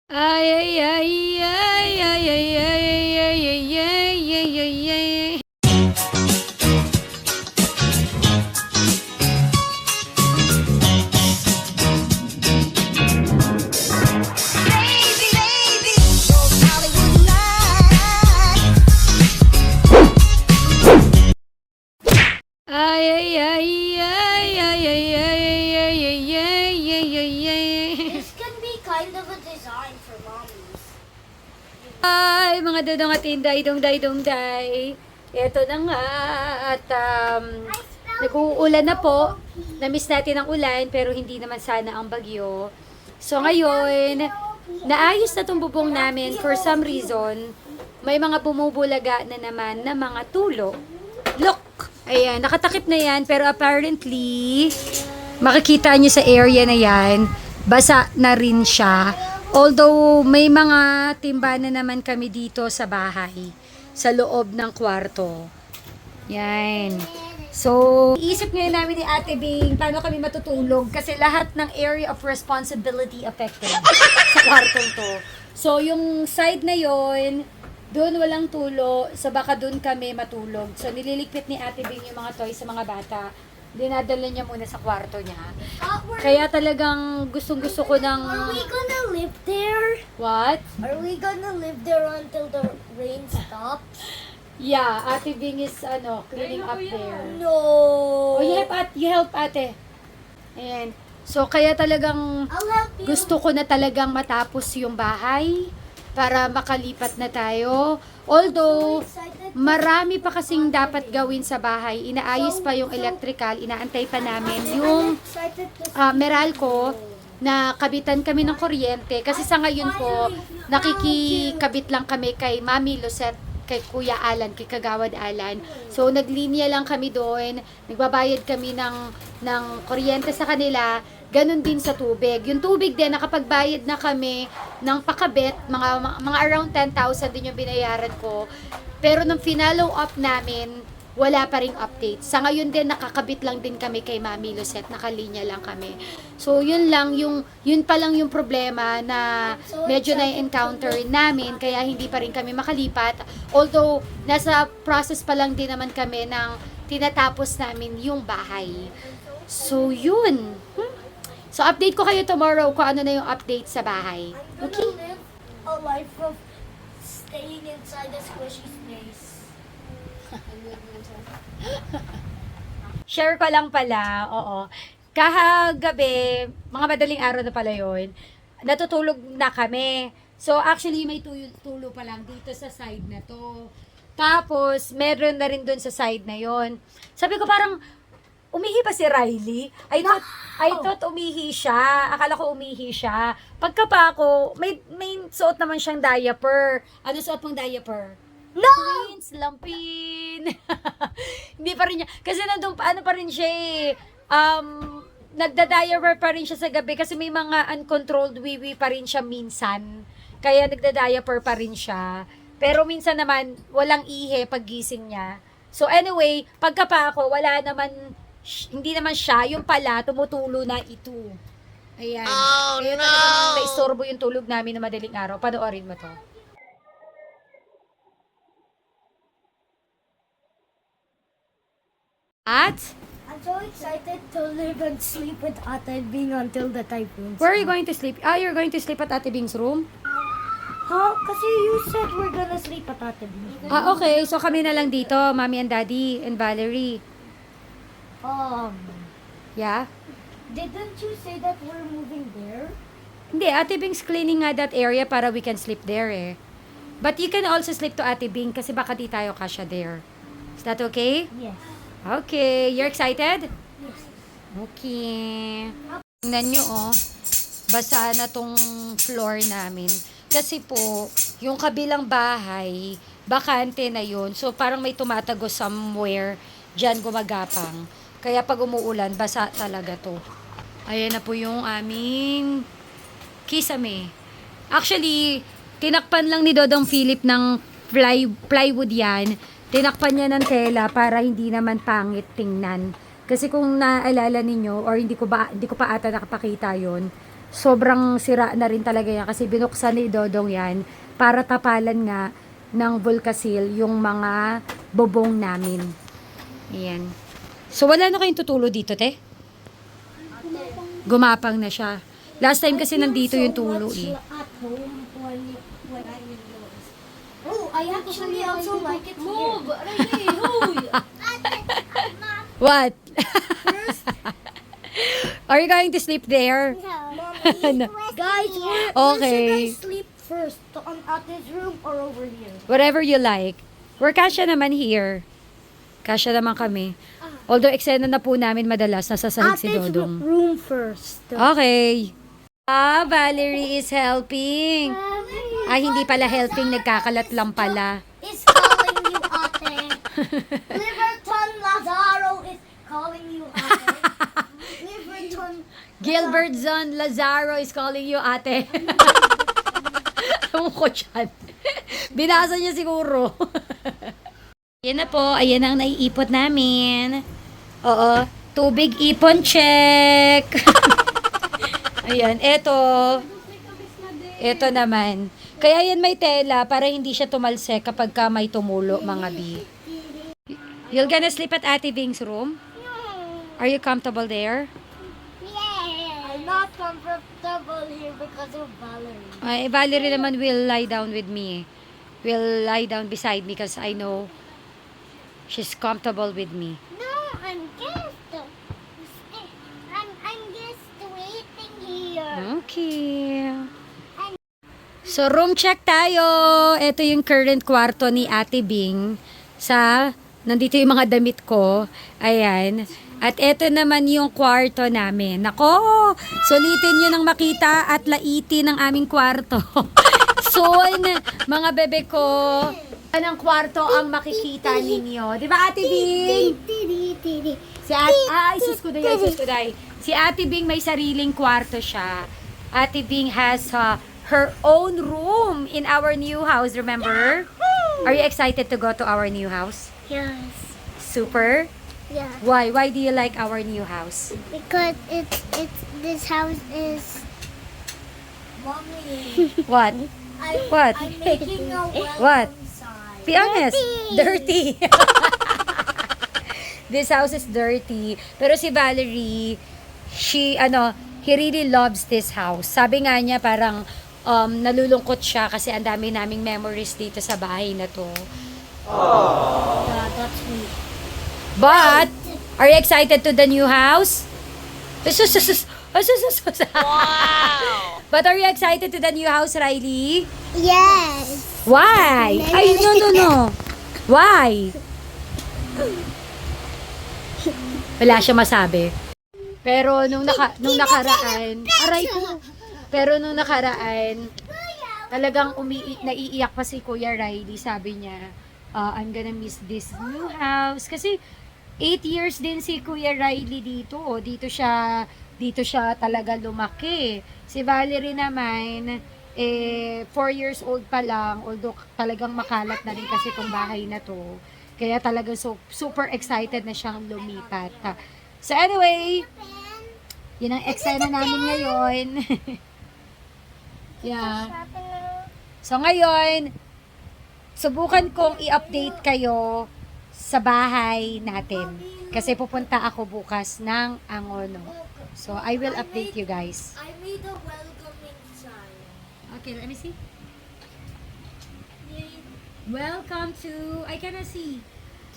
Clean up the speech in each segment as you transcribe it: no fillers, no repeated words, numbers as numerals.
Ay, ay, ay, ay, ay, ay, ay, ay, ay, ay, ay, ay, ay. Baby, baby, those Hollywood nights. Ay, ay, ay, ay, ay, ay, ay, ay, ay, ay, ay, ay, ay. This can be kind of a design for mommies. Ay, mga dodong at inday, dongday, dongday. Eto na nga, at nag-uulan na po. Namiss natin ang ulan, pero hindi naman sana ang bagyo. So ngayon, naayos na itong bubong namin for some reason. May mga bumubulaga na naman na mga tulo. Look! Ayan, nakatakip na yan, pero apparently, makikita nyo sa area na yan, basa na rin siya. Although, may mga timba na naman kami dito sa bahay, sa loob ng kwarto. Yan. So, iisip ngayon namin ni Ate Bing, paano kami matutulog kasi lahat ng area of responsibility affected sa kwartong to. So, yung side na yon doon walang tulo, so baka doon kami matulog. So, nililigpit ni Ate Bing yung mga toys sa mga bata. Dinadala niya muna sa kwarto niya. Kaya talagang gustong-gusto ko ng... Are we gonna live there? What? Are we gonna live there until the rain stops? Yeah, Ate Bing is cleaning up there. No. Oh, you help Ate. Ayan. So, kaya talagang I'll help you. gusto ko na talagang matapos yung bahay para makalipat na tayo. Although, marami pa kasing dapat gawin sa bahay. Inaayos pa yung electrical, inaantay pa namin yung Excited to Meralco na kabitan kami ng kuryente. Kasi sa ngayon po, nakikikabit lang kami kay Mami Lucette, kay Kuya Alan, kay Kagawad Alan. So, naglinya lang kami doon. Nagbabayad kami ng kuryente sa kanila. Ganon din sa tubig. Yung tubig din, nakapagbayad na kami ng pakabit. Mga around 10,000 din yung binayaran ko. Pero nung finalo up namin, wala pa ring update. Sa ngayon din, nakakabit lang din kami kay Mami Lucette. Nakalinya lang kami. So, yun pa lang yung problema na medyo na-encounter namin. Kaya hindi pa rin kami makalipat. Although, nasa process pa lang din naman kami ng tinatapos namin yung bahay. So, yun. So, update ko kayo tomorrow kung ano na yung update sa bahay. I'm gonna live a life of staying inside a squishy space. Share ko lang pala, oo. Kahagabi, mga madaling araw na pala yun, natutulog na kami. So, actually, may tulo pa lang dito sa side na to. Tapos, meron na rin dun sa side na yon. Sabi ko parang, umihi ba si Riley? I thought umihi siya. Akala ko umihi siya. Pagka pa ako, may suot naman siyang diaper. Ano suot mong diaper? No! Twins, lampin. Hindi pa rin niya. Kasi nandun, ano pa rin siya eh. Nagda-diaper pa rin siya sa gabi kasi may mga uncontrolled wiwi pa rin siya minsan. Kaya nagda-diaper pa rin siya. Pero minsan naman, walang ihe pag gising niya. So anyway, pagka pa ako, wala naman, hindi naman siya. Yung pala, tumutulo na ito. Ayan. Oh, Kaya talagang naistorbo yung tulog namin na madaling araw. Panoorin mo to. At, I'm so excited to live and sleep with Ate Bing until the typhoon. where are you going to sleep? You're going to sleep at Ate Bing's room? Huh? Kasi you said we're gonna sleep at Ate Bing. Okay. So kami na lang dito, Mommy and Daddy and Valerie. Yeah? Didn't you say that we're moving there? Hindi, Ate Bing's cleaning nga that area para we can sleep there eh. But you can also sleep to Ate Bing kasi baka di tayo kasya there. Is that okay? Yes. Okay. You're excited? Yes. Okay. Tingnan nyo oh. Basa na tong floor namin. Kasi po, yung kabilang bahay, bakante na yun. So, parang may tumatago somewhere dyan gumagapang. Kaya pag umuulan, basa talaga to. Ayan na po yung aming kisame. Actually, tinakpan lang ni Dodong Philip ng plywood yan. Tinakpan niya ng tela para hindi naman pangit tingnan. Kasi kung naalala ninyo, or hindi ko pa ata nakapakita yon, sobrang sira na rin talaga yan kasi binuksan ni Dodong yan para tapalan nga ng Volcasil yung mga bobong namin. Ayan. So, wala na kayong tutulo dito, te? Gumapang na siya. Last time kasi nandito yung tulo eh. At home when I'm indoors. Oh, I actually also like it here. What? Are you going to sleep there? No. Guys, where Okay. should I sleep first? On Ate's room or over here? Whatever you like. We're kasya naman here. Kasya naman kami. Although eksena na po namin madalas nasa sahig si Dodong. room first. Okay. Valerie is helping. Hindi pala helping, nagkakalat lang pala. Is calling you Ate. Liverton Lazaro is calling you Ate. Liverton. Gilbert Zon Lazaro is calling you ate. Ewan ko dyan. Binasa niya siguro. Yan na po. Ayan ang naiipot namin. Oo. Tubig ipon check. Ayan. Eto. Eto naman. Kaya yan may tela para hindi siya tumalsek kapag ka may tumulo, mga bi. You're gonna sleep at Ate Bing's room? Are you comfortable there? I'm not comfortable here because of Valerie. Valerie naman will lie down with me. Will lie down beside me because I know she's comfortable with me. No, I'm just waiting here. Okay. So, room check tayo. Ito yung current kwarto ni Ate Bing. Nandito yung mga damit ko. Ayan. At ito naman yung kwarto namin. Nako, sulitin nyo nang makita at laitin ng aming kwarto. Soon, mga bebe ko, anong kwarto ang makikita ninyo? Di ba, Ate Bing? Sus ko day. Si Ate Bing may sariling kwarto siya. Ate Bing has her own room in our new house, remember? Are you excited to go to our new house? Yes. Super? Yeah. Why? Why do you like our new house? Because this house is. Mommy. What? What? I'm making a welcome What? sign. Be honest. Dirty. This house is dirty. Pero si Valerie, he really loves this house. Sabi nga niya parang nalulungkot siya kasi ang dami naming memories dito sa bahay na to. Yeah, that's me. But, are you excited to the new house? Wow! But are you excited to the new house, Riley? Yes. Why? Ay, no. Why? Wala siya masabi. Pero nung nakaraan, aray ko. Pero nung nakaraan, talagang naiiyak pa si Kuya Riley. Sabi niya, I'm gonna miss this new house. Kasi 8 years din si Kuya Riley dito. Dito siya talaga lumaki. Si Valerie naman, 4 years old pa lang. Although talagang makalat na rin kasi itong bahay na to. Kaya talagang super excited na siyang lumipat. So anyway, yun ang eksena namin ngayon. Yeah. So ngayon, subukan kong i-update kayo sa bahay natin. Kasi pupunta ako bukas ng Angono. So, I will update you guys. I made a welcoming sign. Okay, let me see. Welcome to... I cannot see.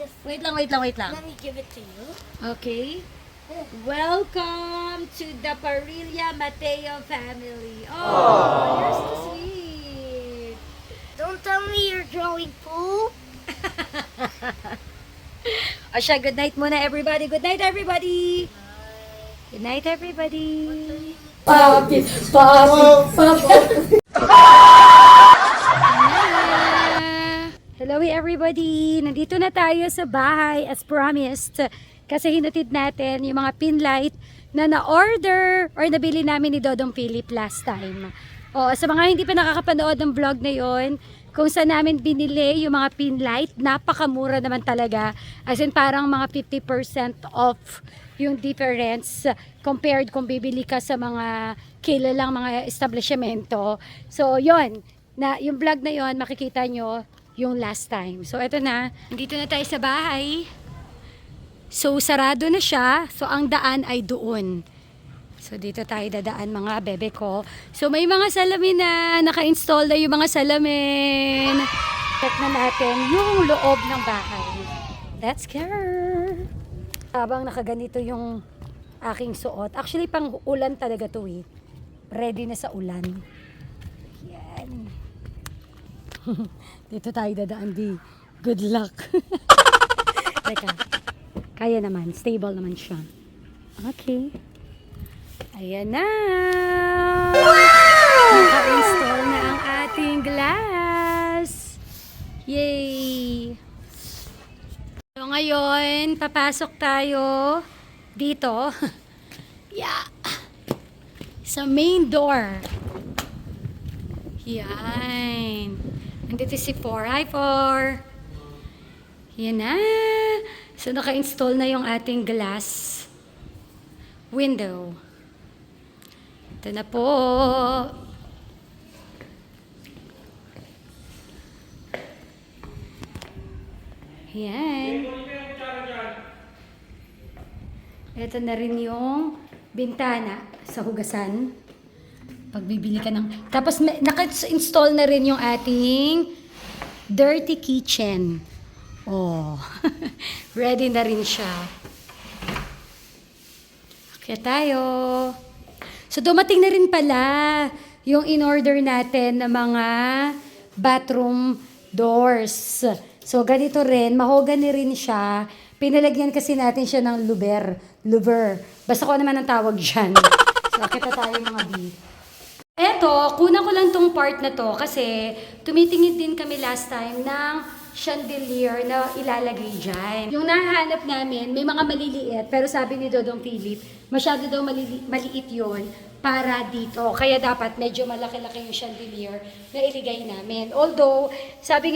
Just Wait lang. let me give it to you. Okay. Welcome to the Parilla Mateo family. Oh, you're so sweet. Don't tell me you're drawing poo. Asya, good night muna everybody. Good night everybody. Good night everybody. Hello everybody. Nandito na tayo sa bahay as promised. Kasi hinatid natin yung mga pin light na na-order or nabili namin ni Dodong Philip last time. O, sa mga hindi pa nakakapanood ng vlog na yon, kung saan namin binili yung mga pin light. Napakamura naman talaga. As in parang mga 50% off yung difference compared kung bibili ka sa mga kilalang mga establishmento. So, yon na yung vlog na yon makikita nyo yung last time. So, eto na. Dito na tayo sa bahay. So, sarado na siya. So, ang daan ay doon. So, dito tayo dadaan mga bebe ko. So, may mga salamin na. Naka-install na yung mga salamin. Check na natin yung loob ng bahay. Let's go! Habang nakaganito yung aking suot. Actually, pang ulan talaga to eh. Ready na sa ulan. Yan. Dito tayo dadaan di. Good luck. Teka. Kaya naman. Stable naman siya. Okay. Ayan na! Wow! Naka-install na ang ating glass. Yay! So ngayon, papasok tayo dito. Yeah. Sa main door. Yan. Nandito si 4. Hi 4. Yan na. So naka-install na yung ating glass window. Ito na po. Yan. Ito na rin yung bintana sa hugasan. Pagbibili ka ng... Tapos naka-install na rin yung ating dirty kitchen. Oh. Ready na rin siya. Okay tayo. So dumating na rin pala yung in-order natin na mga bathroom doors. So ganito rin, mahogany rin siya. Pinalagyan kasi natin siya ng louver. Basta ko naman ang tawag dyan. So kita tayo mga B. Eto, kunan ko lang tong part na to kasi tumitingin din kami last time ng chandelier na ilalagay dyan. Yung nahanap namin, may mga maliliit, pero sabi ni Dodong Philip, masyado daw maliit yon para dito. Kaya dapat medyo malaki-laki yung chandelier na iligay namin. Although, sabi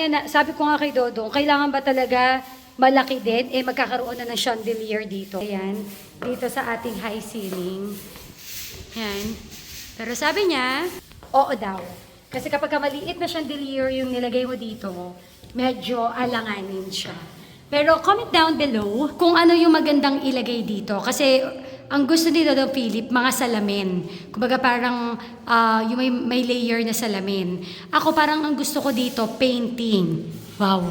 ko nga kay Dodong, kailangan ba talaga malaki din? Magkakaroon na ng chandelier dito. Ayan, dito sa ating high ceiling. Yan. Pero sabi niya, oo daw. Kasi kapag maliit na chandelier yung nilagay mo dito, medyo alanganin siya. Pero comment down below kung ano yung magandang ilagay dito. Kasi ang gusto ni Dodong Philip, mga salamin. Kumbaga parang yung may layer na salamin. Ako parang ang gusto ko dito, painting. Wow.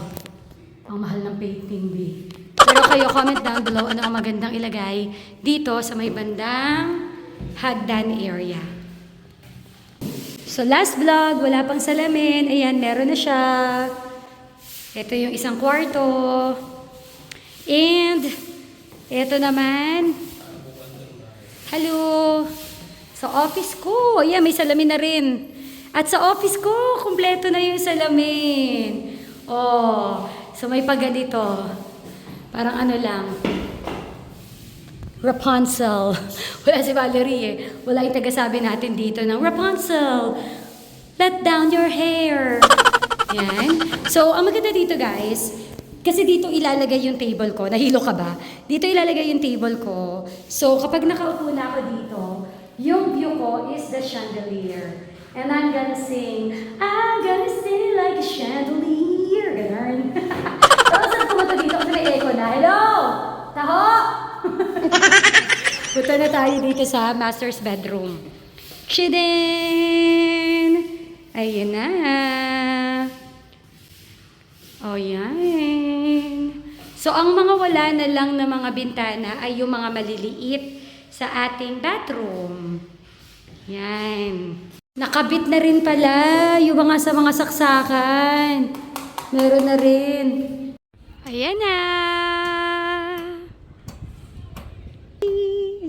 Ang mahal ng painting, B. Pero kayo comment down below ano ang magandang ilagay dito sa may bandang hagdan area. So last vlog, wala pang salamin. Ayan, meron na siya. Ito yung isang kwarto. And, ito naman. Hello. Sa office ko. Ayan, may salamin na rin. At sa office ko, kumpleto na yung salamin. Oh, so may paganito. Parang ano lang. Rapunzel. Wala si Valerie eh. Wala yung tagasabi natin dito ng Rapunzel. Let down your hair. Yan. So, ang maganda dito guys, kasi dito ilalagay yung table ko. Nahilo ka ba? Dito ilalagay yung table ko. So, kapag nakaupo na ako dito, yung view ko is the chandelier. And I'm gonna sing like a chandelier. Ganun. Tapos ang pumunta dito kasi may echo na. Hello! Taho! Punta na tayo dito sa master's bedroom. Shidin! Ayun na. O yan. So, ang mga wala na lang na mga bintana ay yung mga maliliit sa ating bathroom. Yan. Nakabit na rin pala yung mga sa mga saksakan. Meron na rin. Ayan na.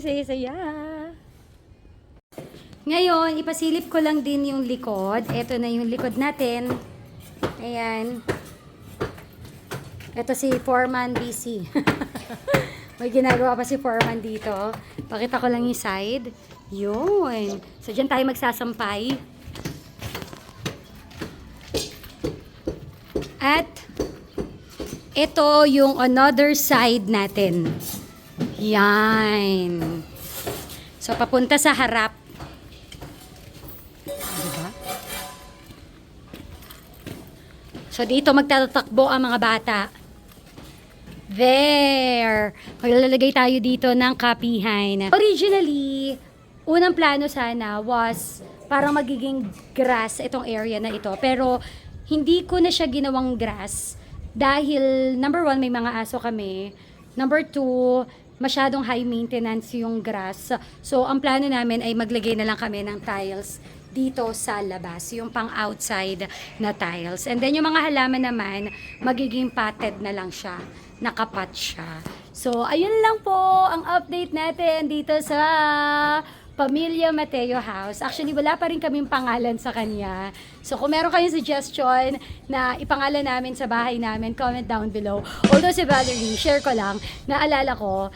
Saya-saya. Ngayon, ipasilip ko lang din yung likod. Ito na yung likod natin. Ayan. Ito si Foreman BC. May ginagawa pa si Foreman dito. Pakita ko lang yung side. Yun. So, dyan tayo magsasampay. At ito yung another side natin. Yan. So, papunta sa harap. Diba? So, dito magtatakbo ang mga bata. There. Maglalagay tayo dito ng kapihan. Originally, unang plano sana was parang magiging grass itong area na ito. Pero, hindi ko na siya ginawang grass dahil, number one, may mga aso kami. Number two, masyadong high maintenance yung grass. So, ang plano namin ay maglagay na lang kami ng tiles dito sa labas, yung pang outside na tiles. And then yung mga halaman naman, magiging potted na lang siya, nakapat siya. So, ayun lang po ang update natin dito sa Pamilya Mateo House. Actually, wala pa rin kaming pangalan sa kanya. So, kung meron kayong suggestion na ipangalan namin sa bahay namin, comment down below. Although si Valerie, share ko lang, naalala ko,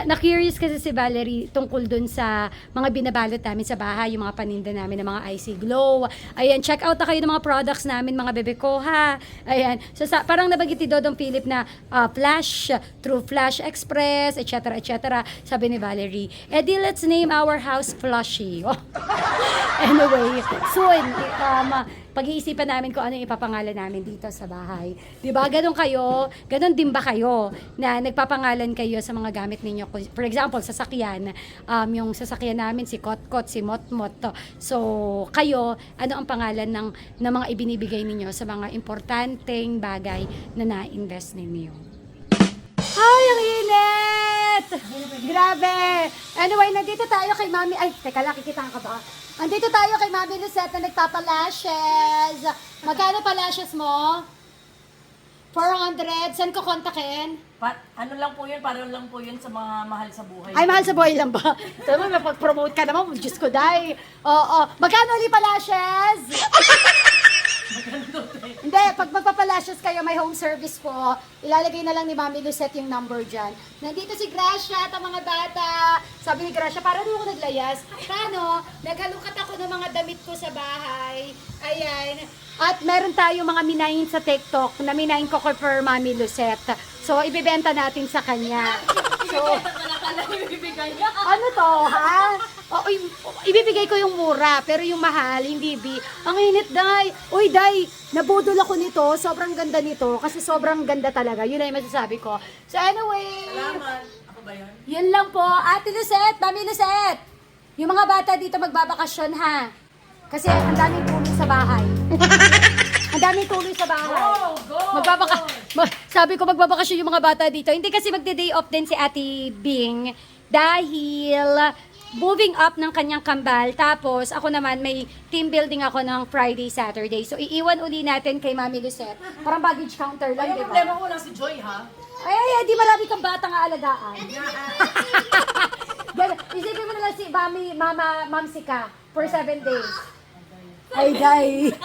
na-curious kasi si Valerie tungkol dun sa mga binabalot namin sa bahay, yung mga paninda namin ng mga IC Glow. Ayan, check out na kayo ng mga products namin, mga bebekoha. Ayan, so parang nabanggit ni Dodong Philip na Flash, True Flash Express, etc. etc. Sabi ni Valerie, edi let's name our house Flushy. Anyway, soon, pag-iisipan namin kung ano yung ipapangalan namin dito sa bahay. Diba? Ganon kayo, ganon din ba kayo na nagpapangalan kayo sa mga gamit ninyo? For example, sasakyan, yung sasakyan namin, si Kotkot, si Motmot. So, kayo, ano ang pangalan ng mga ibinibigay ninyo sa mga importanteng bagay na na-invest ninyo? Ay, ang init! Grabe! Anyway, nandito tayo kay Mami. Ay, teka lang, kikitaan ka ba? Nandito tayo kay Mami Lucette na nagpapalashes. Magkano palashes mo? 400. Saan ko kontakin? Ano lang po yun, para lang po yun sa mga mahal sa buhay. Ay, mahal sa buhay lang ba? Sabi mo, mapag-promote ka naman. Diyos ko, day. Oo. Magkano ulit palashes? Hindi, pag magpapalashes kayo, may home service po. Ilalagay na lang ni Mami Lucette yung number dyan. Nandito si Gracia at ang mga bata. Sabi ni Gracia, para doon ako naglayas. Paano? Naghalukat ako ng mga damit ko sa bahay. Ayan. At meron tayong mga minahin sa TikTok na minahin ko for Mami Lucette. So, ibibenta natin sa kanya. So, ano to, ha? O, ibibigay ko yung mura, pero yung mahal, hindi bi. Ang init, day. Uy, day, nabudol ako nito. Sobrang ganda nito. Kasi sobrang ganda talaga. Yun na yung masasabi ko. So, anyway. Salamat. Ako ba yun? Yun lang po. Ate Lucette, Mami Lucette. Yung mga bata dito magbabakasyon, ha? Kasi ang daming tulong sa bahay. Ang daming tulong sa bahay. Go! Sabi ko magbabakasyon yung mga bata dito. Hindi kasi magde-day off din si Ate Bing dahil moving up ng kanyang kambal. Tapos ako naman may team building ako ng Friday, Saturday. So iiwan uli natin kay Mami Lucette. Parang baggage counter lang, Ay, di ba? problema ko lang si Joy, ha? Ay, di marami kang bata nga alagaan. Isipin mo na lang si Ma'am Sika for 7 days. Ay, day. 7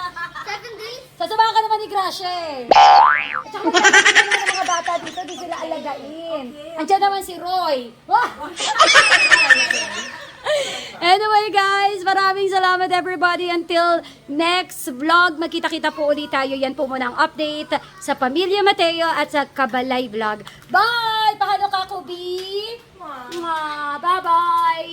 days? Sasamahan ka naman ni Gracia eh. At saka magkakaroon ng mga bata dito, di sila alagain. Andiyan naman si Roy. Wah! Anyway guys, maraming salamat everybody. Until next vlog, magkita-kita po ulit tayo. Yan po muna ang update sa Pamilya Mateo at sa Kabalay Vlog. Bye! Paano ka, Kobe? Bye-bye!